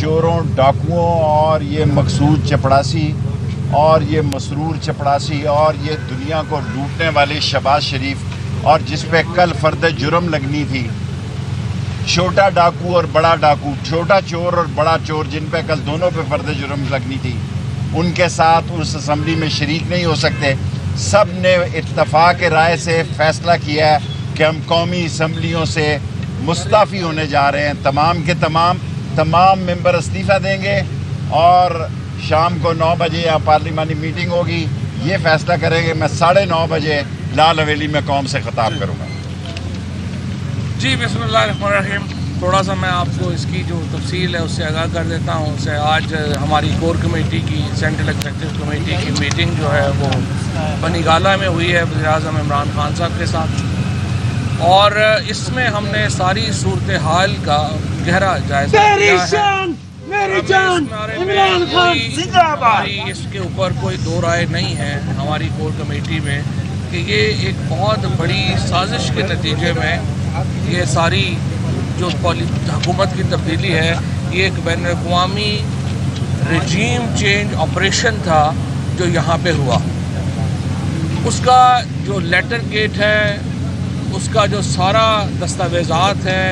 चोरों, डाकुओं और ये मकसूद चपड़ासी और ये मसरूर चपड़ासी और ये दुनिया को लूटने वाले शहबाज शरीफ और जिस पे कल फर्द जुर्म लगनी थी, छोटा डाकू और बड़ा डाकू, छोटा चोर और बड़ा चोर, जिन पे कल दोनों पे फर्द जुर्म लगनी थी, उनके साथ उस असम्बली में शरीक नहीं हो सकते। सब ने इत्तफाक राय से फ़ैसला किया है कि हम कौमी असम्बलियों से मुस्ताफ़ी होने जा रहे हैं। तमाम के तमाम मेंबर इस्तीफ़ा देंगे और शाम को 9 बजे यहाँ पार्लिमानी मीटिंग होगी। ये फ़ैसला करेंगे। मैं 9:30 बजे लाल हवेली में कौम से ख़िताब करूँगा। जी बिस्मिल्लाहिर्रहमानिर्रहीम। थोड़ा सा मैं आपको इसकी जो तफसील है उससे आगाह कर देता हूँ। उससे आज हमारी कोर कमेटी की, सेंट्रल एग्जीक्यूटिव कमेटी की मीटिंग जो है वो बनीगाला में हुई है वज़ीर-ए-आज़म इमरान खान साहब के साथ, और इसमें हमने सारी सूरत हाल का गहरा जायज़ा लिया है। हमारी इसके ऊपर कोई दो राय नहीं है हमारी कोर कमेटी में कि ये एक बहुत बड़ी साजिश के नतीजे में ये सारी जो हुकूमत की तब्दीली है, ये एक बैनुल-अक़वामी रजीम चेंज ऑपरेशन था जो यहाँ पे हुआ। उसका जो लेटर गेट है, उसका जो सारा दस्तावेज़ात है,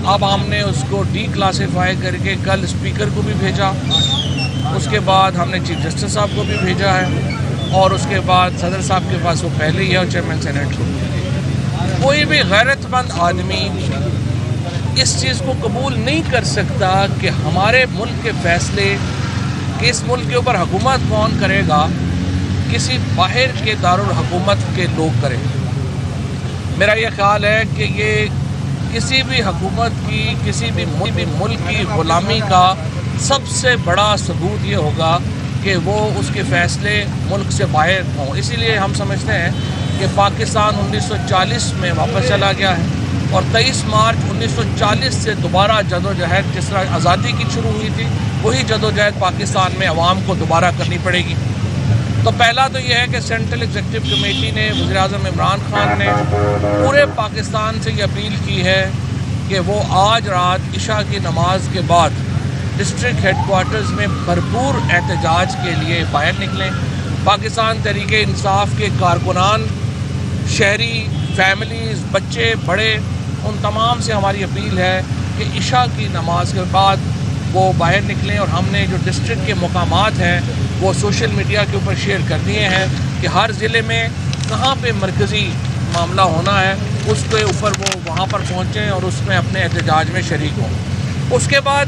अब हमने उसको डी-क्लासीफाई करके कल स्पीकर को भी भेजा, उसके बाद हमने चीफ जस्टिस साहब को भी भेजा है और उसके बाद सदर साहब के पास वो पहले ही है और चेयरमैन सेनेट को। कोई भी गैरतमंद आदमी इस चीज़ को कबूल नहीं कर सकता कि हमारे मुल्क के फ़ैसले कि इस मुल्क के ऊपर हुकूमत कौन करेगा, किसी बाहर के दारुल हुकूमत के लोग करें। मेरा ये ख्याल है कि ये किसी भी हुकूमत की, किसी भी मुल्क की ग़ुलामी का सबसे बड़ा सबूत ये होगा कि वो उसके फ़ैसले मुल्क से बाहर हों। इसीलिए हम समझते हैं कि पाकिस्तान 1940 में वापस चला गया है और 23 मार्च 1940 से दोबारा जदोजहद जिस तरह आज़ादी की शुरू हुई थी, वही जदोजहद पाकिस्तान में अवाम को दोबारा करनी पड़ेगी। तो पहला तो ये है कि सेंट्रल एग्जीक्यूटिव कमेटी ने, वज़ीर-ए-आज़म इमरान खान ने पूरे पाकिस्तान से ये अपील की है कि वो आज रात इशा की नमाज के बाद डिस्ट्रिक्ट हेडक्वार्टर्स में भरपूर एहतजाज के लिए बाहर निकलें। पाकिस्तान तहरीक इंसाफ के कारकुनान, शहरी, फैमिलीज़, बच्चे, बड़े, उन तमाम से हमारी अपील है कि इशा की नमाज के बाद वो बाहर निकलें। और हमने जो डिस्ट्रिक्ट के मकामात हैं वो सोशल मीडिया के ऊपर शेयर कर दिए हैं कि हर ज़िले में कहाँ पे मरकज़ी मामला होना है, उसके ऊपर वो वहाँ पर पहुँचें और उसमें अपने एहतजाज में शरीक हों। उसके बाद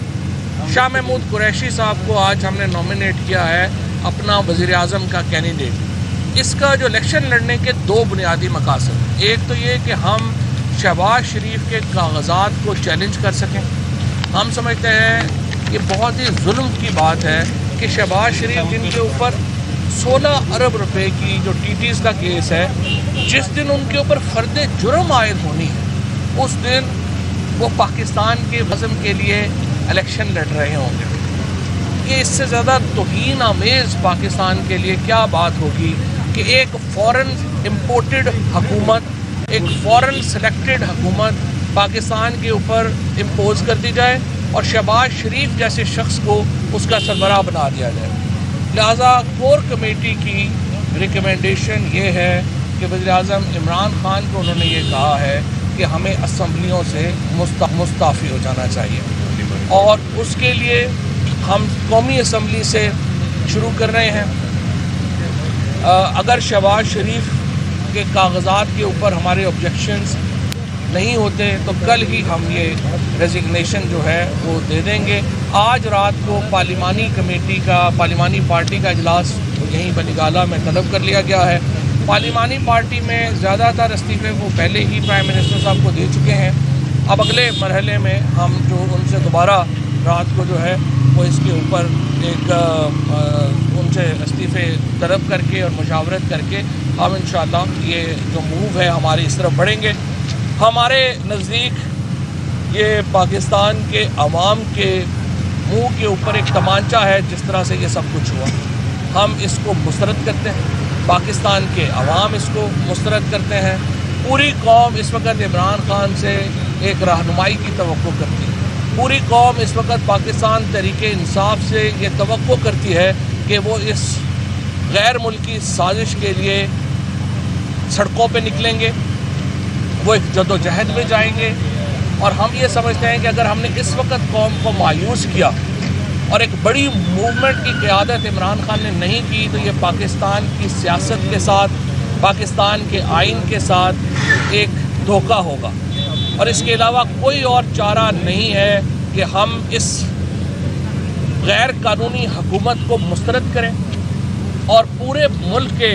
शाह महमूद कुरैशी साहब को आज हमने नॉमिनेट किया है अपना वज़ीर-ए-आज़म का कैंडिडेट। इसका जो इलेक्शन लड़ने के दो बुनियादी मकासद, एक तो ये कि हम शहबाज शरीफ के कागज़ात को चैलेंज कर सकें। हम समझते हैं कि बहुत ही जुल्म की बात है कि शहबाज शरीफ जिनके ऊपर 16 अरब रुपए की जो टीटीज़ का केस है, जिस दिन उनके ऊपर फर्द जुर्म आयद होनी है उस दिन वो पाकिस्तान के वज़न के लिए इलेक्शन लड़ रहे होंगे। ये इससे ज़्यादा तौहीन आमेज़ पाकिस्तान के लिए क्या बात होगी कि एक फ़ॉरेन इम्पोर्टेड हुकूमत, एक फ़ॉरेन सेलेक्टेड हुकूमत पाकिस्तान के ऊपर इम्पोज कर दी जाए और शहबाज शरीफ जैसे शख्स को उसका सरबराह बना दिया जाए। लिहाजा कोर कमेटी की रिकमेंडेशन ये है कि वज़ीर-ए-आज़म इमरान खान को उन्होंने ये कहा है कि हमें असम्बलियों से मुस्ताफ़ी हो जाना चाहिए और उसके लिए हम कौमी असम्बली से शुरू कर रहे हैं। अगर शहबाज शरीफ के कागज़ात के ऊपर हमारे ऑब्जेक्शंस नहीं होते तो कल ही हम ये रेजिग्नेशन जो है वो दे देंगे। आज रात को पार्लिमानी पार्टी का इजलास यहीं बनीगाला में तलब कर लिया गया है। पार्लिमानी पार्टी में ज़्यादातर इस्तीफ़े वो पहले ही प्राइम मिनिस्टर साहब को दे चुके हैं। अब अगले मरहले में हम जो उनसे दोबारा रात को जो है वो इसके ऊपर एक उनसे इस्तीफ़े तलब करके और मुशावरत करके हम इंशाअल्लाह ये जो मूव है हमारी इस तरफ बढ़ेंगे। हमारे नज़दीक ये पाकिस्तान के अवाम के मुंह के ऊपर एक तमांचा है जिस तरह से ये सब कुछ हुआ। हम इसको मुस्तरद करते हैं, पाकिस्तान के अवाम इसको मुस्तरद करते हैं। पूरी कौम इस वक्त इमरान खान से एक रहनुमाई की तवक्को करती है। पूरी कौम इस वक्त पाकिस्तान तहरीक इंसाफ से ये तवक्को करती है कि वो इस गैर मुल्की साजिश के लिए सड़कों पे निकलेंगे, वो एक जदोजहद में जाएंगे। और हम ये समझते हैं कि अगर हमने इस वक्त कौम को मायूस किया और एक बड़ी मूवमेंट की क़यादत इमरान खान ने नहीं की, तो ये पाकिस्तान की सियासत के साथ, पाकिस्तान के आइन के साथ एक धोखा होगा। और इसके अलावा कोई और चारा नहीं है कि हम इस गैर कानूनी हुकूमत को मुस्तरद करें और पूरे मुल्क के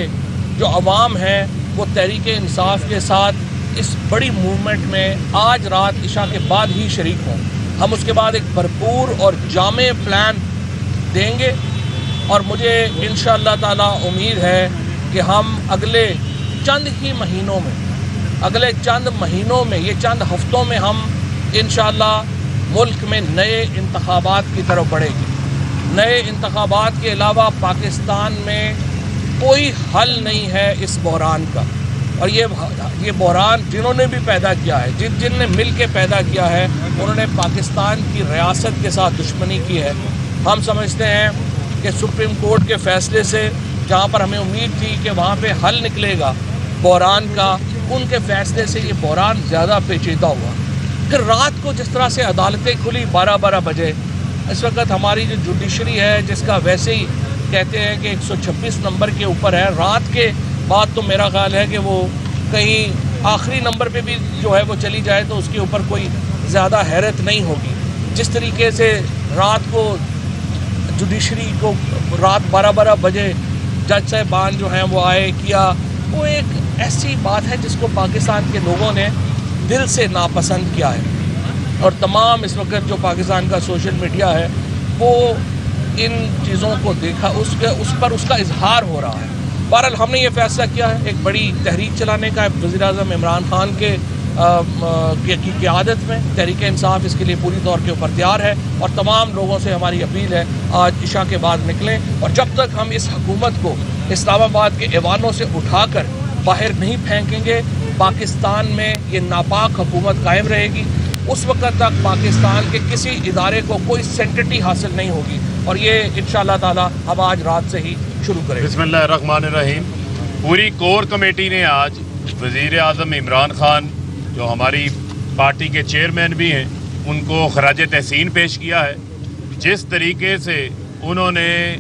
जो अवाम हैं वो तहरीक इंसाफ के साथ इस बड़ी मूवमेंट में आज रात इशा के बाद ही शरीक हों। हम उसके बाद एक भरपूर और जामे प्लान देंगे और मुझे इंशाअल्लाह ताला उम्मीद है कि हम अगले चंद महीनों में ये चंद हफ्तों में हम इंशाअल्लाह मुल्क में नए इंतखाबात की तरफ बढ़ेंगे। नए इंतखाबात के अलावा पाकिस्तान में कोई हल नहीं है इस बहरान का। और ये बहरान जिन्होंने भी पैदा किया है, जिनने मिल के पैदा किया है, उन्होंने पाकिस्तान की रियासत के साथ दुश्मनी की है। हम समझते हैं कि सुप्रीम कोर्ट के फ़ैसले से जहाँ पर हमें उम्मीद थी कि वहाँ पे हल निकलेगा बहरान का, उनके फ़ैसले से ये बहरान ज़्यादा पेचीदा हुआ। फिर रात को जिस तरह से अदालतें खुली 12-12 बजे, इस वक्त हमारी जो जुडिशरी है जिसका वैसे ही कहते हैं कि 126 नंबर के ऊपर है, रात के बाद तो मेरा ख्याल है कि वो कहीं आखिरी नंबर पे भी जो है वो चली जाए तो उसके ऊपर कोई ज़्यादा हैरत नहीं होगी। जिस तरीके से रात को जुडिशरी को रात 12-12 बजे जज साहिबान जो हैं वो आए किया, वो एक ऐसी बात है जिसको पाकिस्तान के लोगों ने दिल से नापसंद किया है। और तमाम इस वक्त जो पाकिस्तान का सोशल मीडिया है वो इन चीज़ों को देखा, उस पर उसका इजहार हो रहा है। बहरहाल हमने ये फ़ैसला किया है एक बड़ी तहरीक चलाने का वज़ीर-ए-आज़म इमरान खान की क़यादत में। तहरीक इंसाफ इसके लिए पूरी तौर के ऊपर तैयार है और तमाम लोगों से हमारी अपील है आज इशा के बाद निकलें। और जब तक हम इस हुकूमत को इस्लामाबाद के ऐवानों से उठाकर बाहर नहीं फेंकेंगे, पाकिस्तान में ये नापाक हुकूमत कायम रहेगी। उस वक्त तक पाकिस्तान के किसी इदारे को कोई सेंटिटी हासिल नहीं होगी और ये इंशाअल्लाह ताला हम आज रात से ही शुरू करेंगे। बिस्मिल्लाहिर्रहमानिर्रहीम। पूरी कोर कमेटी ने आज वज़ीर-ए-आज़म इमरान खान जो हमारी पार्टी के चेयरमैन भी हैं उनको खराज तहसीन पेश किया है। जिस तरीके से उन्होंने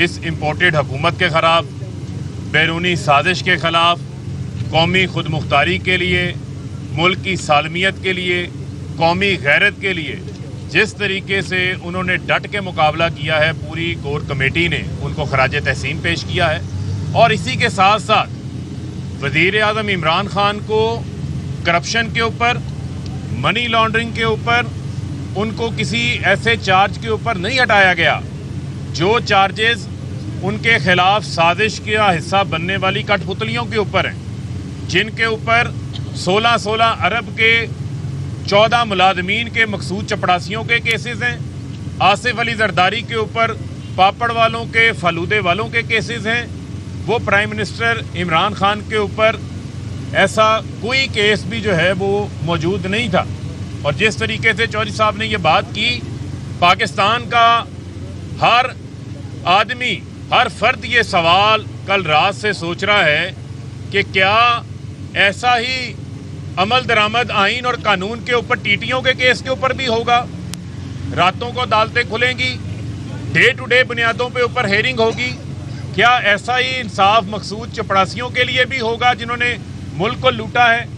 इस इम्पोर्टेड हुकूमत के ख़िलाफ़, बैरूनी साजिश के ख़िलाफ़, कौमी खुद मुख्तारी के लिए, मुल्क की सालमियत के लिए, कौमी गैरत के लिए जिस तरीके से उन्होंने डट के मुकाबला किया है, पूरी कोर कमेटी ने उनको खराज तहसीन पेश किया है। और इसी के साथ साथ वज़ीर-ए-आज़म इमरान खान को करप्शन के ऊपर, मनी लॉन्ड्रिंग के ऊपर उनको किसी ऐसे चार्ज के ऊपर नहीं हटाया गया जो चार्जेस उनके खिलाफ साजिश का हिस्सा बनने वाली कठपुतलियों के ऊपर हैं, जिनके ऊपर 16-16 अरब के 14 मुलाजमीन के मकसूद चपड़ासियों के केसेस हैं। आसिफ अली जरदारी के ऊपर पापड़ वालों के, फलूदे वालों के केसेस हैं। वो प्राइम मिनिस्टर इमरान खान के ऊपर ऐसा कोई केस भी जो है वो मौजूद नहीं था। और जिस तरीके से चौधरी साहब ने ये बात की, पाकिस्तान का हर आदमी, हर फर्द ये सवाल कल रात से सोच रहा है कि क्या ऐसा ही अमल दरामद आइन और कानून के ऊपर टीटियों के केस के ऊपर भी होगा। रातों को अदालतें खुलेंगी, डे टू डे बुनियादों पे ऊपर हेयरिंग होगी। क्या ऐसा ही इंसाफ मकसूद चपड़ासियों के लिए भी होगा जिन्होंने मुल्क को लूटा है?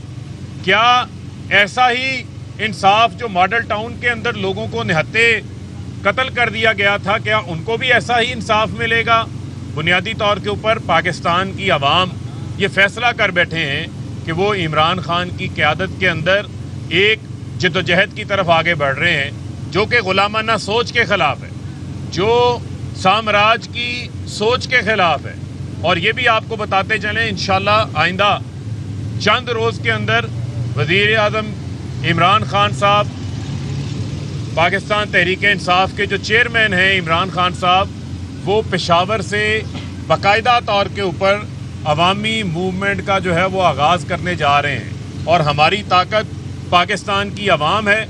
क्या ऐसा ही इंसाफ जो मॉडल टाउन के अंदर लोगों को निहत्ते कत्ल कर दिया गया था, क्या उनको भी ऐसा ही इंसाफ मिलेगा? बुनियादी तौर के ऊपर पाकिस्तान की आवाम ये फैसला कर बैठे हैं कि वो इमरान खान की क़यादत के अंदर एक जद्दोजहद की तरफ आगे बढ़ रहे हैं जो कि गुलामाना सोच के ख़िलाफ़ है, जो साम्राज्य की सोच के ख़िलाफ़ है। और ये भी आपको बताते चलें, इंशाअल्लाह आइंदा चंद रोज़ के अंदर वज़ीर-ए-आज़म इमरान खान साहब, पाकिस्तान तहरीक इंसाफ के जो चेयरमैन हैं इमरान खान साहब, वो पेशावर से बाकायदा तौर के ऊपर अवामी मूवमेंट का जो है वो आगाज़ करने जा रहे हैं। और हमारी ताकत पाकिस्तान की आवाम है,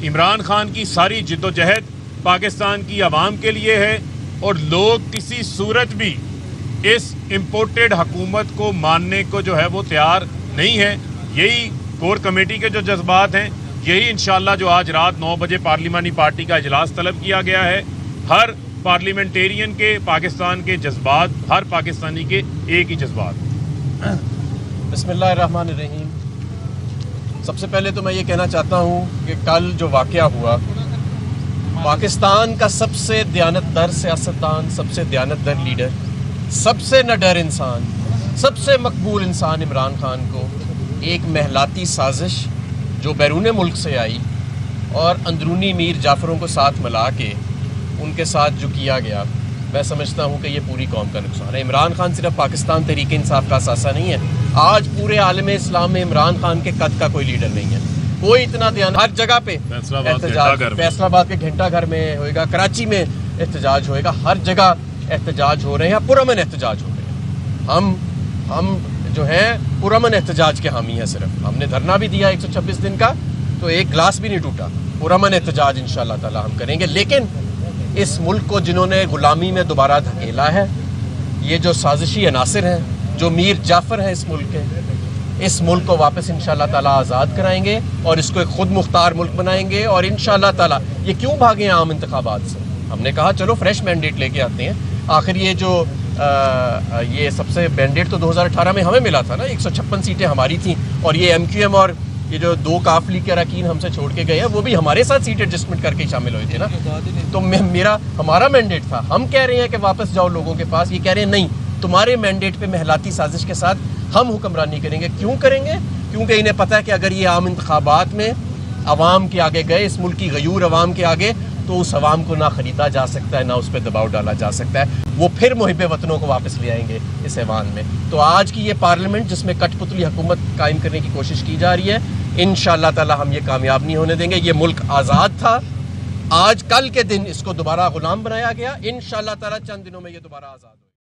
عمران خان کی ساری جدوجہد پاکستان کی عوام کے لیے ہے اور لوگ کسی صورت بھی اس امپورٹڈ حکومت کو ماننے کو جو ہے وہ تیار نہیں ہے. یہی کور کمیٹی کے جو جذبات ہیں, یہی انشاءاللہ جو آج رات 9 بجے پارلیمانی پارٹی کا اجلاس طلب کیا گیا ہے, ہر پارلیمنٹیرین کے پاکستان کے جذبات, ہر پاکستانی کے ایک ہی جذبات. بسم اللہ الرحمن الرحیم. سب سے پہلے تو میں یہ کہنا چاہتا ہوں کہ کل جو واقعہ ہوا, پاکستان کا سب سے دیانتدار سیاستدان, سب سے دیانتدار لیڈر, سب سے نڈر انسان, سب سے مقبول انسان عمران خان کو ایک محلاتی سازش جو بیرون ملک سے آئی اور اندرونی میر جعفروں کو ساتھ ملا کے ان کے ساتھ جو کیا گیا, میں سمجھتا ہوں کہ یہ پوری قوم کا نقصان ہے. عمران خان صرف پاکستان تحریک انصاف کا اثاثہ نہیں ہے, آج پورے عالم اسلام میں عمران خان کے قد کا کوئی لیڈر نہیں ہے. کوئی اتنا دھیان, ہر جگہ پہ احتجاج, فیصل آباد کے گھنٹہ گھر میں ہوئے گا, کراچی میں احتجاج ہوئے گا, ہر جگہ احتجاج ہو رہے ہیں, پرامن احتجاج ہو رہے ہیں. ہم جو ہیں پرامن احتجاج کے حامی ہیں. صرف ہم نے دھرنا بھی دیا 126 دن کا, تو ایک گلاس بھی نہیں ٹوٹا. پرامن احتجاج انشاءاللہ تعالی ہم کریں گے. لیکن اس ملک کو جنہوں نے غلامی میں دوبارہ دھکیلا ہے, یہ جو سازشی عناصر ہیں, جو میر جعفر ہیں اس ملک کے, اس ملک کو واپس انشاءاللہ تعالی آزاد کرائیں گے اور اس کو ایک خود مختار ملک بنائیں گے. اور انشاءاللہ تعالی یہ کیوں بھاگے عام انتخابات سے, ہم نے کہا چلو فریش مینڈیٹ لے کے آتے ہیں. آخر یہ جو یہ سب سے مینڈیٹ تو 2018 میں ہمیں ملا تھا نا, 156 سیٹیں ہماری تھیں, اور یہ ایم کیو ایم اور یہ جو 2 کاف لیگ کے اراکین ہم سے چھوڑ کے گئے ہیں, وہ بھی ہمارے ساتھ سیٹ ایڈجسٹمنٹ کر کے شامل ہوئے تھے نا. تو ہمارا مینڈیٹ تھا. ہم کہہ رہے ہیں کہ واپس جاؤ لوگوں کے پاس, یہ کہہ رہے ہیں نہیں, تمہارے مینڈیٹ پہ محلاتی سازش کے ساتھ ہم حکمرانی کریں گے. کیوں کریں گے؟ کیونکہ انہیں پتہ ہے کہ اگر یہ عام انتخابات میں عوام کے آگے گئے, اس ملک کی غیور عوام کے آگے, تو اس عوام کو نہ خریدا جا سکتا ہے, نہ اس پہ دباؤ ڈالا جا سکتا ہے. وہ پھر محب وطنوں کو واپس لے آئیں گے اس ایوان میں. تو آج کی یہ پارلیمنٹ جس میں کٹ پتلی حکومت قائم کرنے کی کوشش کی جا رہی ہے, انشاءاللہ تعالی ہم یہ کامیاب نہیں ہونے دیں گے. یہ ملک آزاد تھا, آج کل کے دن اس کو دوبارہ غلام بنایا گیا. انشاءاللہ تعالی چند دنوں میں یہ دوبارہ آزاد